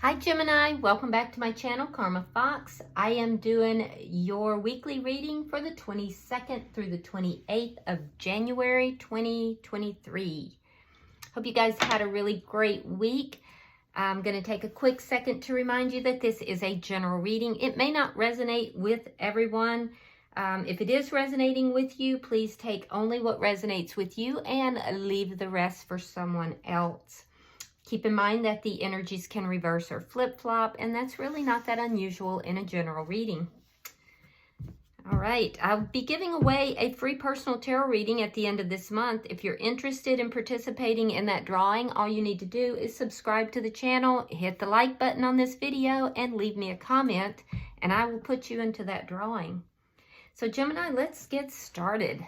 Hi Gemini, welcome back to my channel, Karma Fox. I am doing your weekly reading for the 22nd through the 28th of January 2023. Hope you guys had a really great week. I'm going to take a quick second to remind you that this is a general reading. It may not resonate with everyone. If it is resonating with you, please take only what resonates with you and leave the rest for someone else. Keep in mind that the energies can reverse or flip-flop, and that's really not that unusual in a general reading. All right, I'll be giving away a free personal tarot reading at the end of this month. If you're interested in participating in that drawing, all you need to do is subscribe to the channel, hit the like button on this video, and leave me a comment, and I will put you into that drawing. So Gemini, let's get started.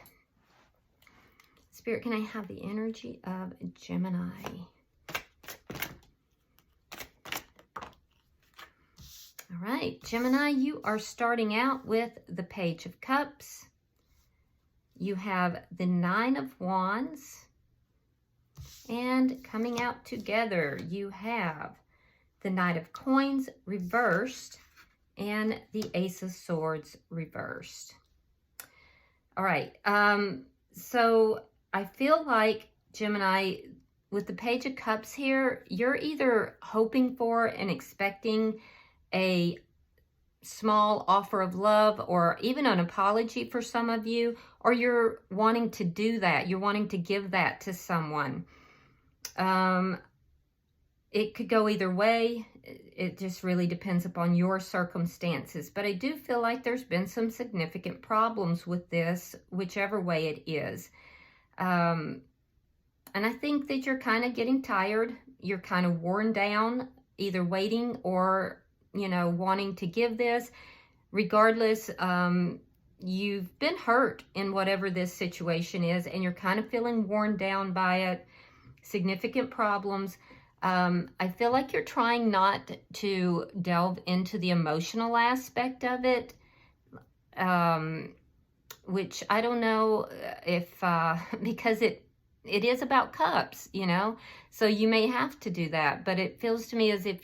Spirit, can I have the energy of Gemini? All right, Gemini, you are starting out with the Page of Cups. You have the Nine of Wands. And coming out together, you have the Knight of Coins reversed and the Ace of Swords reversed. All right, so I feel like, Gemini, with the Page of Cups here, you're either hoping for and expecting a small offer of love or even an apology for some of you, or you're wanting to do that. You're wanting to give that to someone. It could go either way. It just really depends upon your circumstances. But I do feel like there's been some significant problems with this, whichever way it is. And I think that you're kind of getting tired. You're kind of worn down, either waiting or wanting to give this. Regardless, you've been hurt in whatever this situation is, and you're kind of feeling worn down by it. Significant problems. I feel like you're trying not to delve into the emotional aspect of it, which I don't know if, because it is about cups, so you may have to do that, but it feels to me as if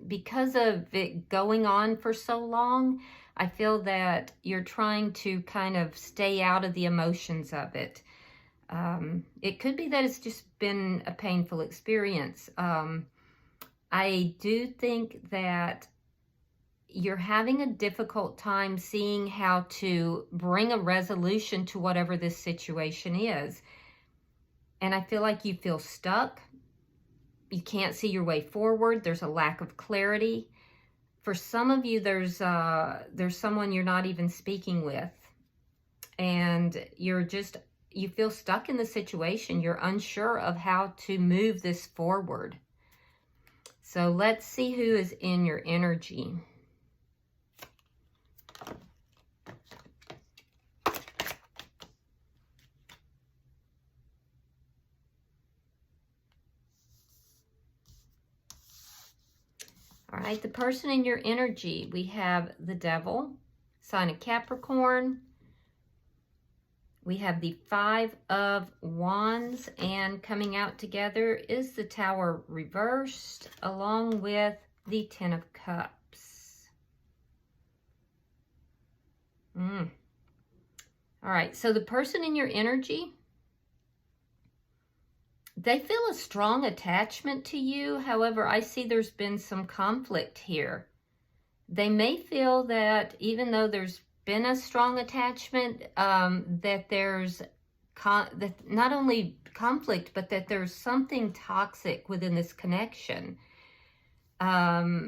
because of it going on for so long, I feel that you're trying to kind of stay out of the emotions of it. It could be that it's just been a painful experience. I do think that you're having a difficult time seeing how to bring a resolution to whatever this situation is. And I feel like you feel stuck. You can't see your way forward. There's a lack of clarity. For some of you, there's someone you're not even speaking with. And you feel stuck in the situation. You're unsure of how to move this forward. So let's see who is in your energy. All right, the person in your energy, we have the Devil, sign of Capricorn. We have the Five of Wands, and coming out together is the Tower reversed, along with the Ten of Cups. All right, so the person in your energy, they feel a strong attachment to you. However, I see there's been some conflict here. They may feel that even though there's been a strong attachment, that there's not only conflict, but that there's something toxic within this connection. Yeah,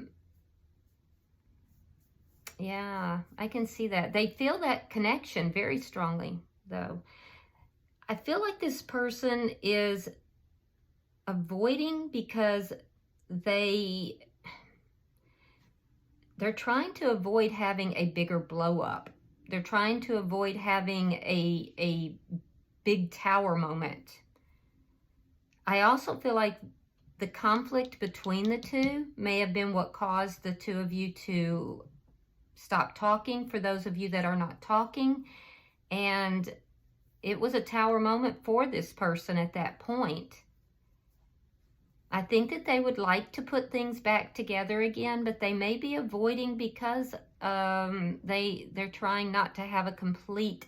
I can see that. They feel that connection very strongly, though. I feel like this person is avoiding because they're trying to avoid having a bigger blow up. They're trying to avoid having a big tower moment. I also feel like the conflict between the two may have been what caused the two of you to stop talking, for those of you that are not talking. And it was a tower moment for this person at that point. I think that they would like to put things back together again, but they may be avoiding because they're trying not to have a complete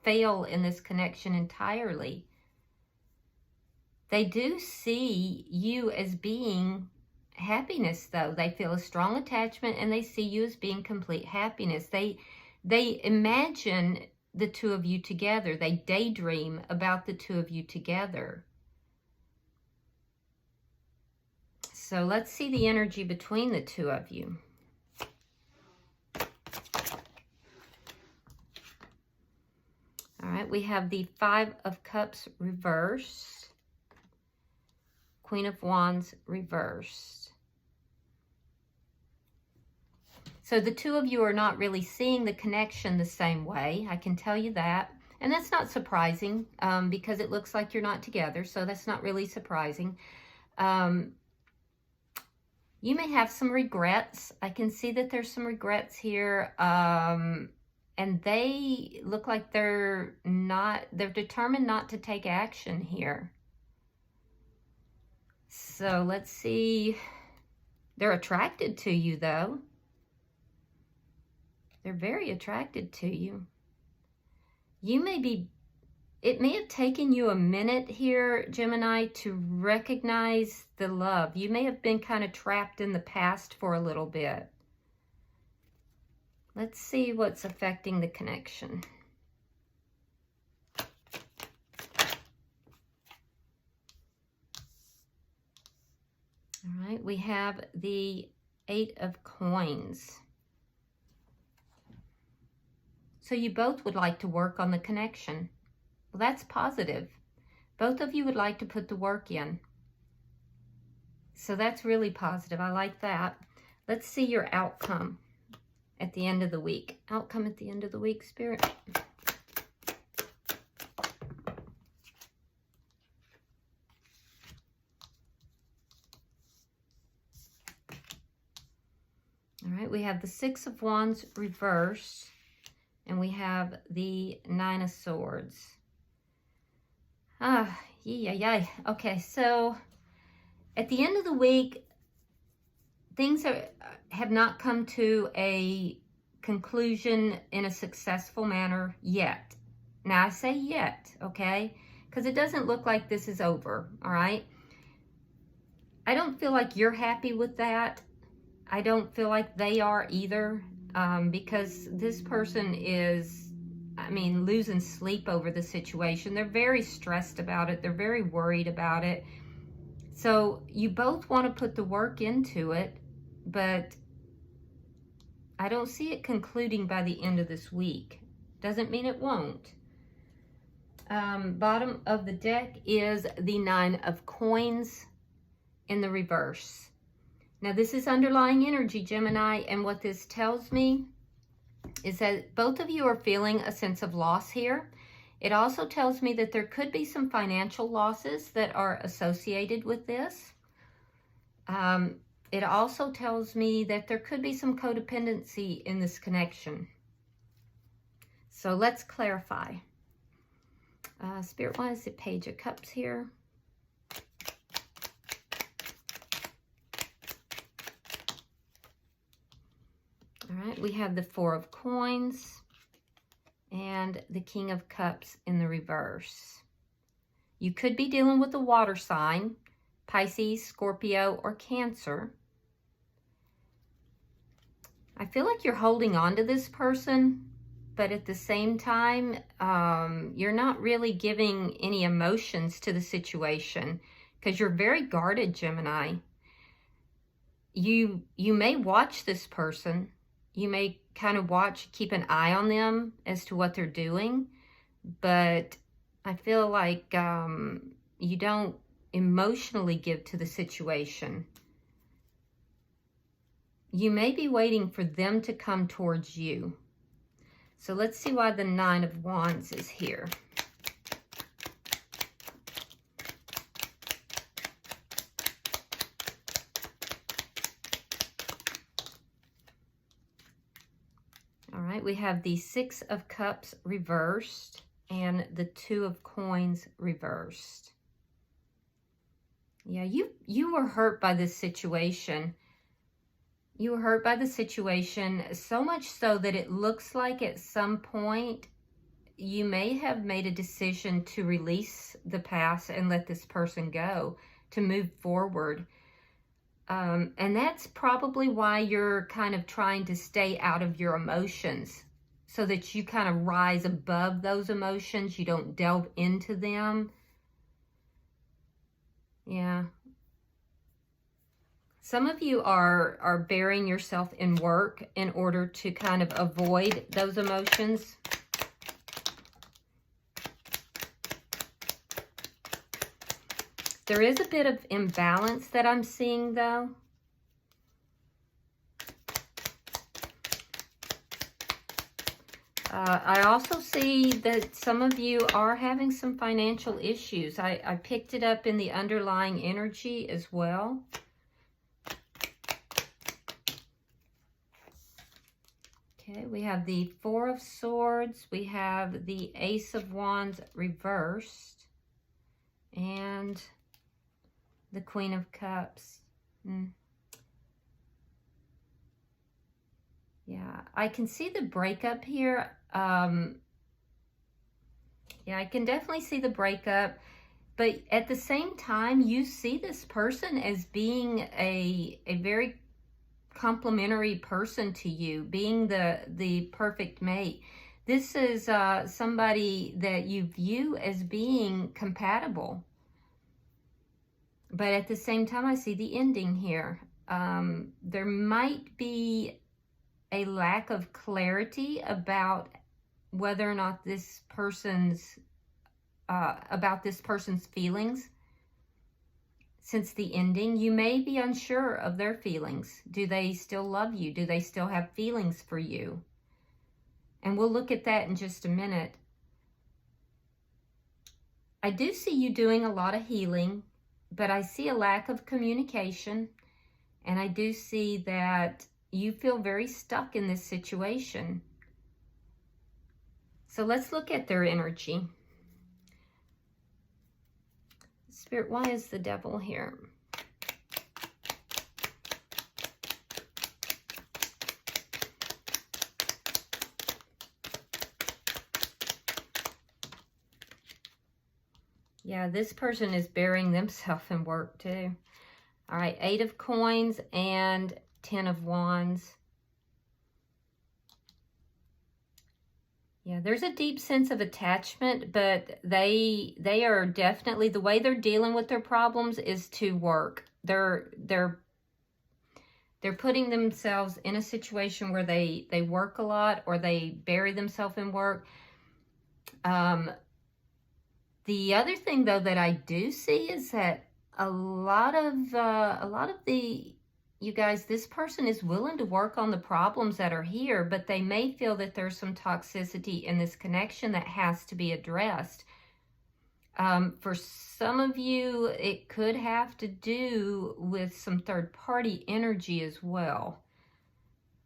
fail in this connection entirely. They do see you as being happiness, though. They feel a strong attachment, and they see you as being complete happiness. They imagine the two of you together. They daydream about the two of you together. So let's see the energy between the two of you. All right, we have the Five of Cups reversed, Queen of Wands reversed. So the two of you are not really seeing the connection the same way. I can tell you that. And that's not surprising because it looks like you're not together. So that's not really surprising. You may have some regrets. I can see that there's some regrets here. And they look like they're determined not to take action here. So let's see. They're attracted to you, though. They're very attracted to you. It may have taken you a minute here, Gemini, to recognize the love. You may have been kind of trapped in the past for a little bit. Let's see what's affecting the connection. All right, we have the Eight of Coins. So you both would like to work on the connection. Well, that's positive. Both of you would like to put the work in. So that's really positive. I like that. Let's see your outcome at the end of the week. Outcome at the end of the week, Spirit. All right, we have the Six of Wands reversed, and we have the Nine of Swords. Okay, so at the end of the week, things have not come to a conclusion in a successful manner yet. Now, I say yet, okay? Because it doesn't look like this is over, all right? I don't feel like you're happy with that. I don't feel like they are either, because this person is, losing sleep over the situation. They're very stressed about it. They're very worried about it. So you both want to put the work into it, but I don't see it concluding by the end of this week. Doesn't mean it won't. Bottom of the deck is the Nine of Coins in the reverse. Now, this is underlying energy, Gemini, and what this tells me is that both of you are feeling a sense of loss here. It also tells me that there could be some financial losses that are associated with this. It also tells me that there could be some codependency in this connection. So let's clarify. Spirit-wise, the Page of Cups here. All right, we have the Four of Coins and the King of Cups in the reverse. You could be dealing with a water sign, Pisces, Scorpio, or Cancer. I feel like you're holding on to this person, but at the same time, you're not really giving any emotions to the situation because you're very guarded, Gemini. You may watch this person. You may kind of keep an eye on them as to what they're doing, but I feel like you don't emotionally give to the situation. You may be waiting for them to come towards you. So let's see why the Nine of Wands is here. All right, we have the Six of Cups reversed and the Two of Coins reversed. Yeah, you were hurt by this situation. You were hurt by the situation, so much so that it looks like at some point you may have made a decision to release the past and let this person go, to move forward. And that's probably why you're kind of trying to stay out of your emotions, so that you kind of rise above those emotions. You don't delve into them. Yeah. Some of you are burying yourself in work in order to kind of avoid those emotions. There is a bit of imbalance that I'm seeing, though. I also see that some of you are having some financial issues. I picked it up in the underlying energy as well. Okay, we have the Four of Swords. We have the Ace of Wands reversed. And the Queen of Cups. Yeah, I can see the breakup here. Yeah, I can definitely see the breakup. But at the same time, you see this person as being a very complementary person to you, being the perfect mate. This is somebody that you view as being compatible. But at the same time, I see the ending here. There might be a lack of clarity about whether or not this person's, about this person's feelings. Since the ending, you may be unsure of their feelings. Do they still love you? Do they still have feelings for you? And we'll look at that in just a minute. I do see you doing a lot of healing, but I see a lack of communication, and I do see that you feel very stuck in this situation. So let's look at their energy. Spirit, why is the Devil here? Yeah, this person is burying themselves in work too. All right, 8 of Coins and 10 of Wands. Yeah, there's a deep sense of attachment, but they are definitely, the way they're dealing with their problems is to work. They're putting themselves in a situation where they work a lot, or they bury themselves in work. The other thing, though, that I do see is that a lot of you guys, this person is willing to work on the problems that are here, but they may feel that there's some toxicity in this connection that has to be addressed. For some of you, it could have to do with some third-party energy as well.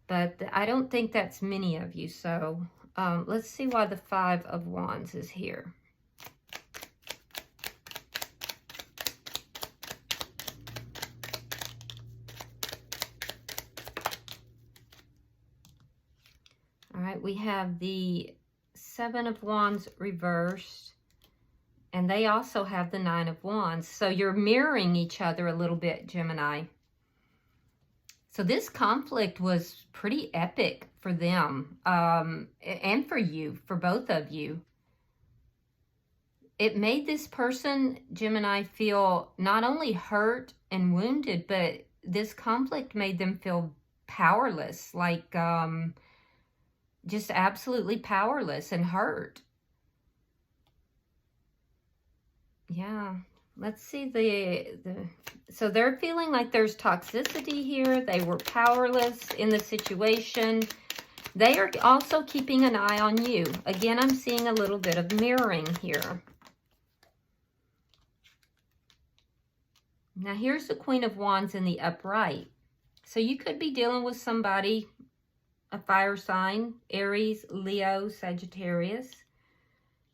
But I don't think that's many of you. So let's see why the 5 of Wands is here. All right, we have the 7 of Wands reversed, and they also have the 9 of Wands. So you're mirroring each other a little bit, Gemini. So this conflict was pretty epic for them, and for you, for both of you. It made this person, Gemini, feel not only hurt and wounded, but this conflict made them feel powerless, like just absolutely powerless and hurt. Yeah, let's see so they're feeling like there's toxicity here. They were powerless in the situation. They are also keeping an eye on you. Again, I'm seeing a little bit of mirroring here. Now here's the Queen of Wands in the upright. So you could be dealing with somebody, a fire sign, Aries, Leo, Sagittarius.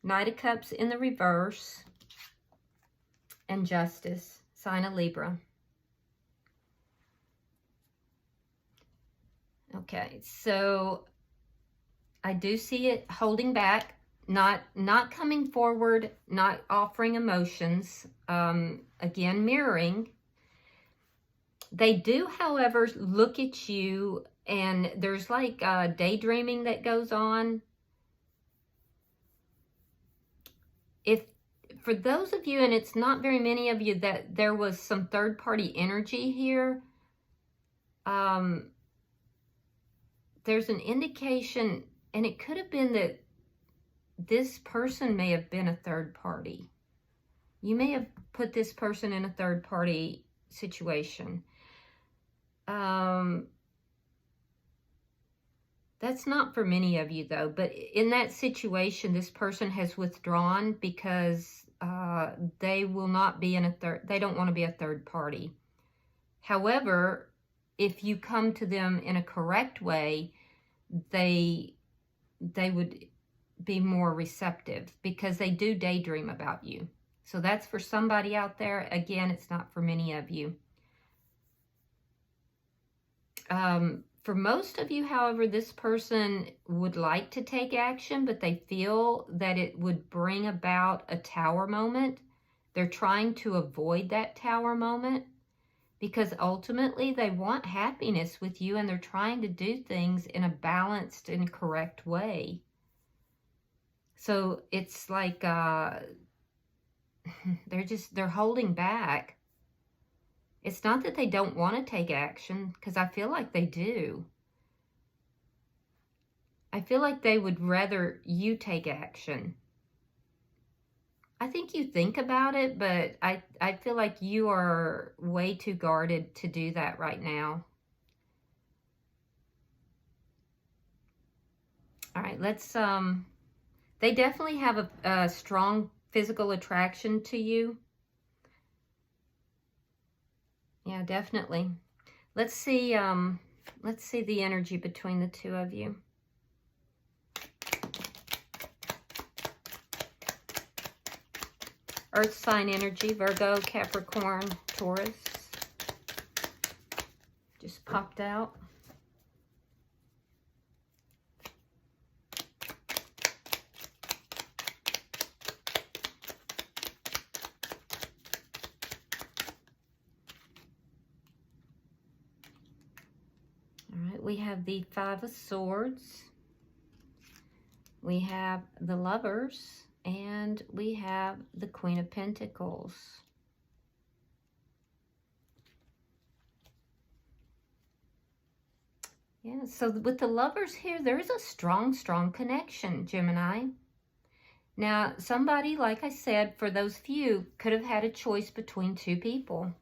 Knight of Cups in the reverse, and Justice. sign of Libra. Okay, so I do see it holding back, not coming forward, not offering emotions, again, mirroring. They do, however, look at you, and there's like daydreaming that goes on. If for those of you, and it's not very many of you, that there was some third-party energy here, there's an indication, and it could have been that this person may have been a third party. You may have put this person in a third party situation. That's not for many of you though, but in that situation, this person has withdrawn because they will not be in a they don't want to be a third party. However, if you come to them in a correct way, they would be more receptive because they do daydream about you. So that's for somebody out there. Again, it's not for many of you. For most of you, however, this person would like to take action, but they feel that it would bring about a tower moment. They're trying to avoid that tower moment because ultimately they want happiness with you, and they're trying to do things in a balanced and correct way. So it's like they're holding back. It's not that they don't want to take action, because I feel like they do. I feel like they would rather you take action. I think you think about it, but I feel like you are way too guarded to do that right now. All right, let's, they definitely have a strong physical attraction to you. Yeah, definitely. Let's see the energy between the two of you. Earth sign energy, Virgo, Capricorn, Taurus. Just popped out. We have the Five of Swords, we have the Lovers, and we have the Queen of Pentacles. Yeah, so with the Lovers here, there is a strong connection, Gemini. Now, somebody, like I said, for those few, could have had a choice between two people.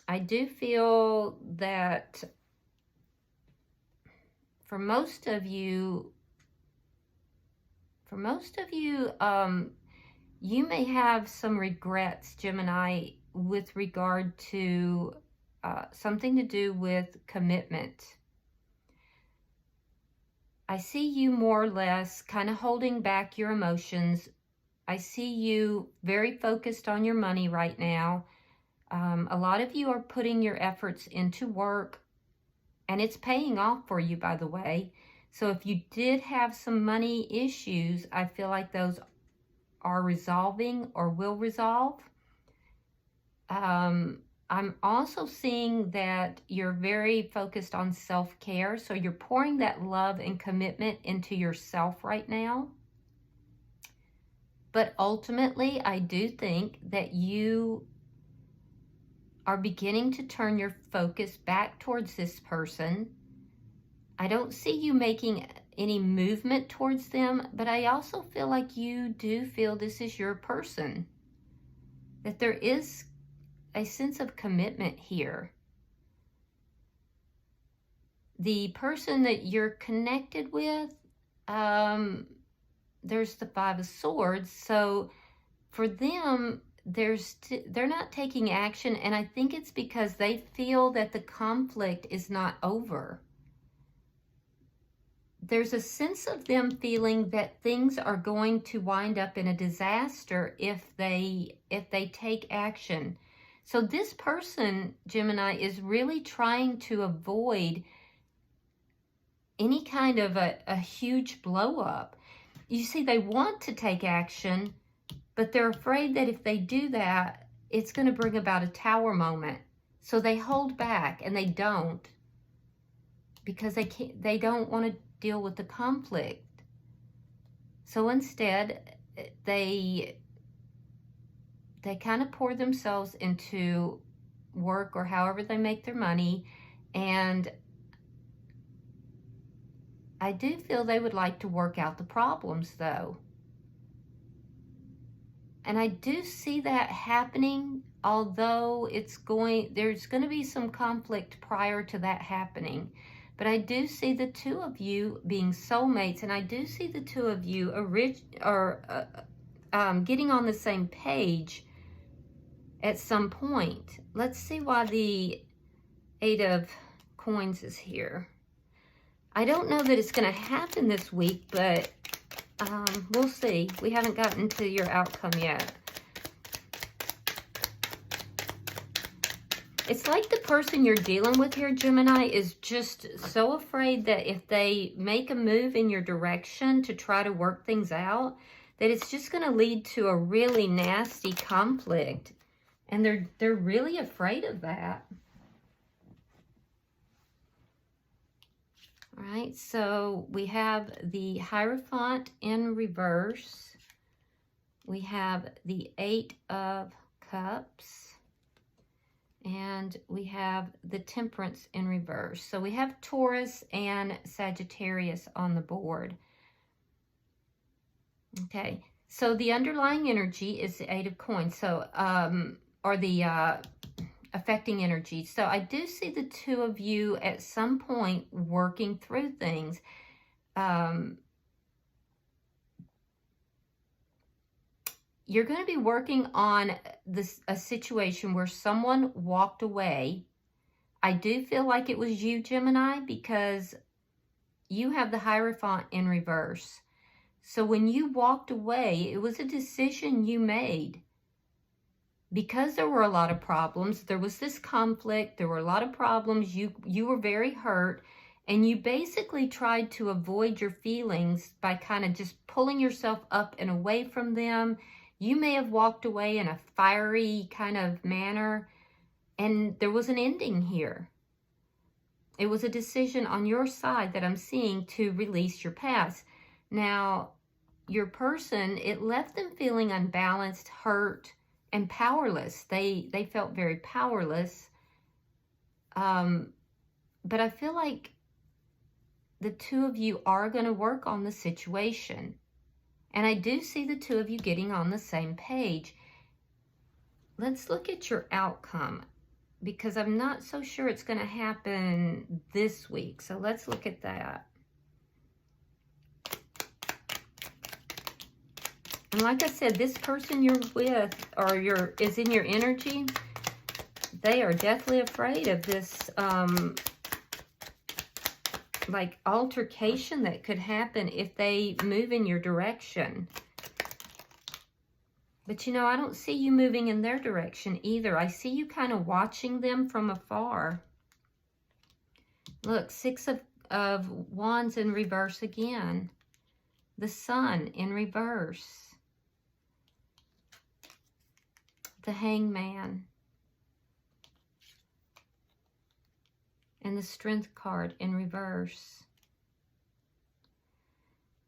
I do feel that for most of you, you may have some regrets, Gemini, with regard to something to do with commitment. I see you more or less kind of holding back your emotions. I see you very focused on your money right now. A lot of you are putting your efforts into work, and it's paying off for you, by the way. So if you did have some money issues, I feel like those are resolving or will resolve. I'm also seeing that you're very focused on self-care. So you're pouring that love and commitment into yourself right now. But ultimately, I do think that you are beginning to turn your focus back towards this person. I don't see you making any movement towards them, but I also feel like you do feel this is your person. That there is a sense of commitment here. The person that you're connected with, there's the Five of Swords. So for them, they're not taking action, and I think it's because they feel that the conflict is not over. there's a sense of them feeling that things are going to wind up in a disaster if they take action. So this person, Gemini, is really trying to avoid any kind of a huge blow up. You see, they want to take action, but they're afraid that if they do that, it's going to bring about a tower moment. So they hold back, and they don't, because they don't want to deal with the conflict. So instead, they kind of pour themselves into work or however they make their money. And I do feel they would like to work out the problems, though. And I do see that happening, although there's going to be some conflict prior to that happening. But I do see the two of you being soulmates, and I do see the two of you getting on the same page at some point. Let's see why the 8 of Coins is here. I don't know that it's going to happen this week, but we'll see. We haven't gotten to your outcome yet. It's like the person you're dealing with here, Gemini, is just so afraid that if they make a move in your direction to try to work things out, that it's just going to lead to a really nasty conflict. And they're really afraid of that. All right, so we have the Hierophant in reverse. We have the 8 of Cups. And we have the Temperance in reverse. So we have Taurus and Sagittarius on the board. Okay, so the underlying energy is the 8 of Coins. So, or the affecting energy. So I do see the two of you at some point working through things. You're going to be working on a situation where someone walked away. I do feel like it was you, Gemini, because you have the Hierophant in reverse. So when you walked away, it was a decision you made. Because there were a lot of problems, there was this conflict, there were a lot of problems, you were very hurt, and you basically tried to avoid your feelings by kind of just pulling yourself up and away from them. You may have walked away in a fiery kind of manner, and there was an ending here. It was a decision on your side that I'm seeing to release your past. Now, your person, it left them feeling unbalanced, hurt, and powerless. They felt very powerless. But I feel like the two of you are going to work on the situation. And I do see the two of you getting on the same page. Let's look at your outcome, because I'm not so sure it's going to happen this week. So let's look at that. And like I said, this person you're with or is in your energy, they are deathly afraid of this like altercation that could happen if they move in your direction. But you know, I don't see you moving in their direction either. I see you kind of watching them from afar. Look, 6 of Wands in reverse again. The Sun in reverse. The Hangman. And the Strength card in reverse.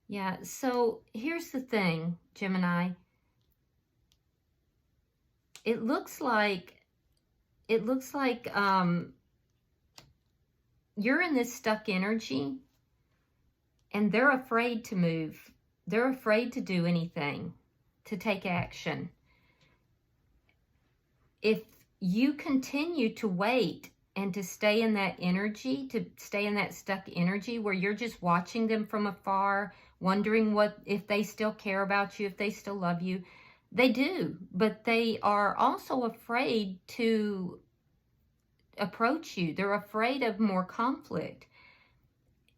Yeah, so here's the thing, Gemini. It looks like you're in this stuck energy, and they're afraid to move. They're afraid to do anything, to take action. If you continue to wait and to stay in that energy, to stay in that stuck energy where you're just watching them from afar, wondering if they still care about you, if they still love you, they do, but they are also afraid to approach you. They're afraid of more conflict.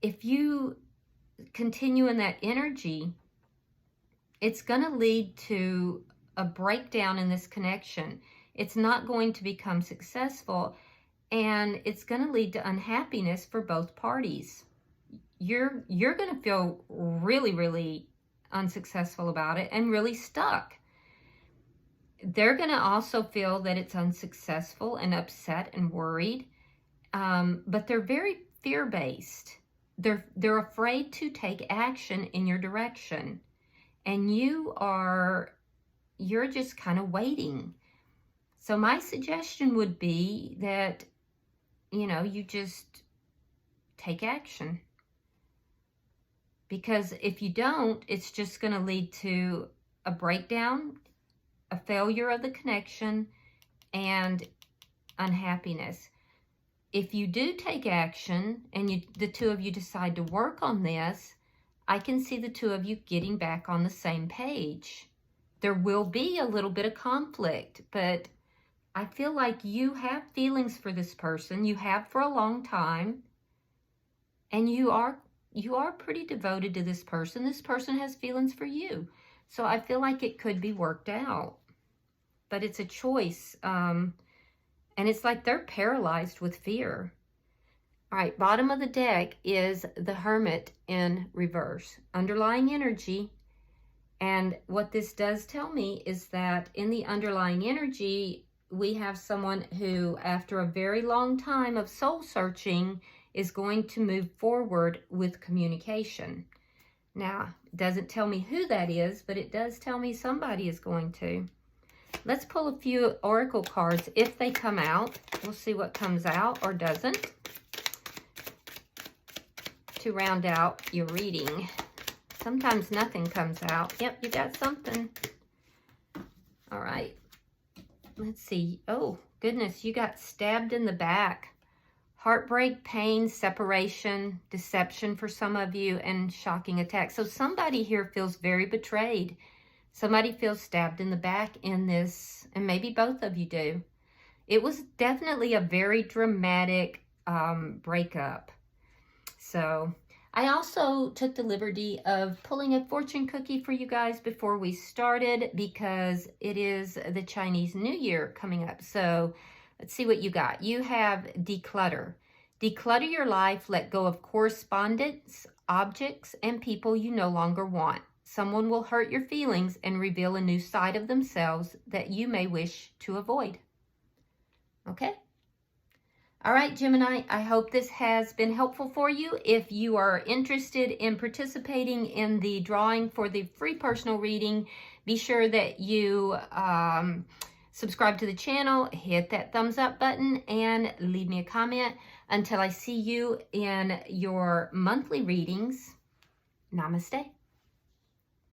If you continue in that energy, it's going to lead to a breakdown in this connection. It's not going to become successful, and it's going to lead to unhappiness for both parties. You're going to feel really, really unsuccessful about it and really stuck. They're going to also feel that it's unsuccessful and upset and worried, but they're very fear-based. They're afraid to take action in your direction, and you're just kind of waiting. So my suggestion would be that, you just take action. Because if you don't, it's just going to lead to a breakdown, a failure of the connection, and unhappiness. If you do take action and the two of you decide to work on this, I can see the two of you getting back on the same page. There will be a little bit of conflict, but I feel like you have feelings for this person. You have for a long time, and you are pretty devoted to this person. This person has feelings for you. So I feel like it could be worked out. But it's a choice. And it's like they're paralyzed with fear. All right, bottom of the deck is the Hermit in reverse. Underlying energy. And what this does tell me is that in the underlying energy, we have someone who, after a very long time of soul searching, is going to move forward with communication. Now, it doesn't tell me who that is, but it does tell me somebody is going to. Let's pull a few oracle cards. If they come out, we'll see what comes out or doesn't to round out your reading. Sometimes nothing comes out. Yep, you got something. All right. Let's see. Oh, goodness, you got stabbed in the back. Heartbreak, pain, separation, deception for some of you, and shocking attack. So somebody here feels very betrayed. Somebody feels stabbed in the back in this, and maybe both of you do. It was definitely a very dramatic breakup. So I also took the liberty of pulling a fortune cookie for you guys before we started, because it is the Chinese New Year coming up. So let's see what you got. You have declutter. Declutter your life. Let go of correspondence, objects, and people you no longer want. Someone will hurt your feelings and reveal a new side of themselves that you may wish to avoid. Okay? All right, Gemini, I hope this has been helpful for you. If you are interested in participating in the drawing for the free personal reading, be sure that you subscribe to the channel, hit that thumbs up button, and leave me a comment. Until I see you in your monthly readings, namaste.